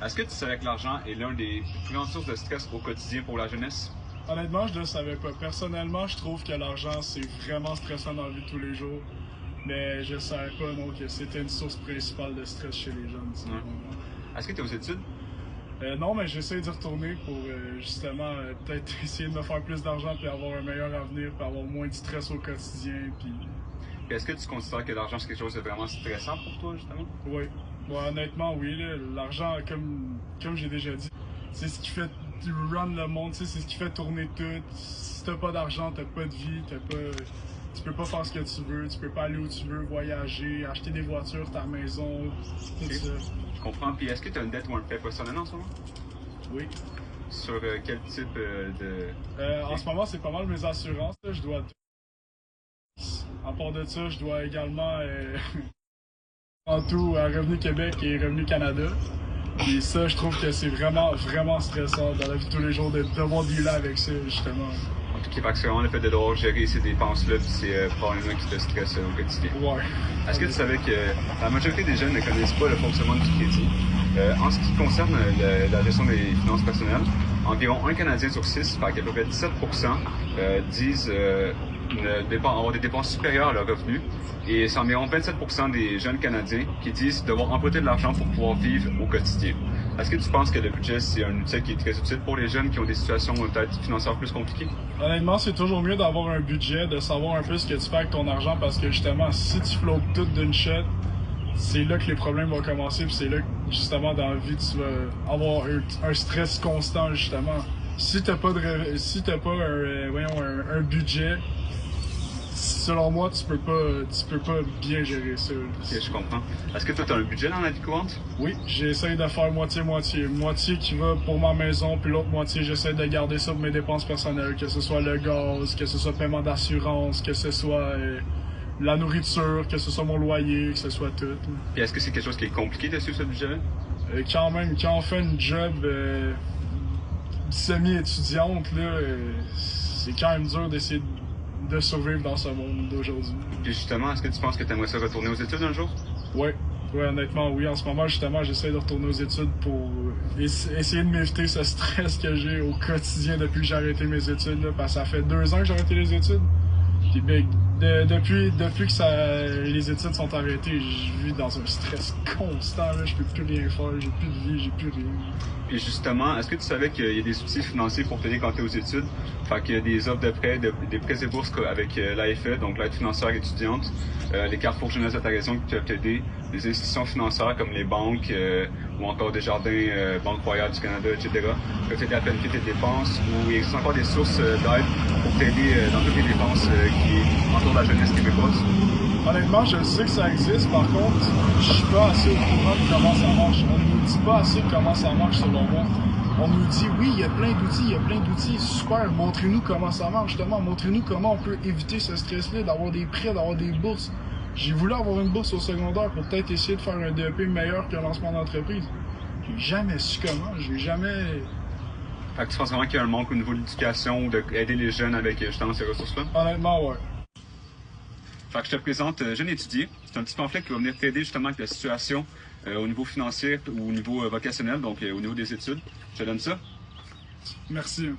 Est-ce que tu savais que l'argent est l'un des plus grandes sources de stress au quotidien pour la jeunesse? Honnêtement, je ne le savais pas. Personnellement, je trouve que l'argent, c'est vraiment stressant dans la vie de tous les jours. Mais je ne savais pas non, que c'était une source principale de stress chez les jeunes. Est-ce que tu es aux études? Non, mais j'essaie d'y retourner pour justement peut-être essayer de me faire plus d'argent puis avoir un meilleur avenir puis avoir moins de stress au quotidien. Puis Est-ce que tu considères que l'argent c'est quelque chose de vraiment stressant pour toi, justement? oui. Bon, honnêtement, oui. L'argent, comme j'ai déjà dit, c'est ce qui fait run le monde, c'est ce qui fait tourner tout. Si t'as pas d'argent, t'as pas de vie, tu peux pas faire ce que tu veux, tu peux pas aller où tu veux, voyager, acheter des voitures, ta maison, tout ça. Je comprends. Puis est-ce que tu as une dette ou un prêt personnel en ce moment? Oui. Sur quel type En ce moment, c'est pas mal mes assurances. Là. Je dois. À part de ça, je dois également en tout à Revenu Québec et Revenu Canada. Et ça, je trouve que c'est vraiment, vraiment stressant dans la vie de tous les jours de devoir dealer avec ça, justement. Ok, fait que c'est vraiment le fait de devoir gérer ces dépenses-là, puis c'est probablement qui te stresse au quotidien. Ouais. Est-ce que tu savais que la majorité des jeunes ne connaissent pas le fonctionnement du crédit? En ce qui concerne la gestion des finances personnelles, environ un Canadien sur 6, fait qu'à peu près 17%, disent avoir des dépenses supérieures à leurs revenus. Et c'est environ 27% des jeunes Canadiens qui disent devoir emprunter de l'argent pour pouvoir vivre au quotidien. Est-ce que tu penses que le budget, c'est un outil qui est très utile pour les jeunes qui ont des situations peut-être financières plus compliquées? Honnêtement, c'est toujours mieux d'avoir un budget, de savoir un peu ce que tu fais avec ton argent parce que justement, si tu flottes tout d'une shot, c'est là que les problèmes vont commencer, puis c'est là que justement dans la vie tu vas avoir un stress constant justement. Si t'as pas un budget, selon moi tu peux pas bien gérer ça. Ok, je comprends. Est-ce que toi tu as un budget dans la vie courante? Oui, j'essaie de faire moitié-moitié. Moitié qui va pour ma maison, puis l'autre moitié j'essaie de garder ça pour mes dépenses personnelles, que ce soit le gaz, que ce soit paiement d'assurance, que ce soit la nourriture, que ce soit mon loyer, que ce soit tout. Puis est-ce que c'est quelque chose qui est compliqué de suivre ce budget-là? Quand même, quand on fait une job semi-étudiante, c'est quand même dur d'essayer de survivre dans ce monde d'aujourd'hui. Puis justement, est-ce que tu penses que tu aimerais ça retourner aux études un jour? Oui, honnêtement, oui. En ce moment, justement, j'essaie de retourner aux études pour essayer de m'éviter ce stress que j'ai au quotidien depuis que j'ai arrêté mes études. Là, parce que ça fait 2 ans que j'ai arrêté les études. Puis ben, depuis que les études sont arrêtées, je vis dans un stress constant. Là. Je peux plus rien faire, j'ai plus de vie, j'ai plus rien. Et justement, est-ce que tu savais qu'il y a des outils financiers pour t'aider quand tu es aux études? Fait qu'il y a des offres de prêts, des prêts et bourses avec l'AFE, donc l'aide financière étudiante, les Carrefour Jeunesse de ta région qui peuvent t'aider, des institutions financières comme les banques ou encore Desjardins, Banque Royale du Canada, etc. peuvent t'aider à planifier tes dépenses ou il existe encore des sources d'aide pour t'aider dans toutes les dépenses qui entourent la jeunesse québécoise. Honnêtement, je sais que ça existe, par contre, je suis pas assez au courant de comment ça marche. On nous dit pas assez comment ça marche selon moi. On nous dit, oui, il y a plein d'outils, super, montrez-nous comment ça marche, justement, montrez-nous comment on peut éviter ce stress-là, d'avoir des prêts, d'avoir des bourses. J'ai voulu avoir une bourse au secondaire pour peut-être essayer de faire un DEP meilleur qu'un lancement d'entreprise. J'ai jamais su comment, j'ai jamais... Fait que tu penses vraiment qu'il y a un manque au niveau de l'éducation, d'aider les jeunes avec justement ces ressources-là? Honnêtement, ouais. Fait que je te présente Jeune étudié. C'est un petit pamphlet qui va venir t'aider justement avec la situation au niveau financier ou au niveau vocationnel, donc au niveau des études. Je te donne ça. Merci.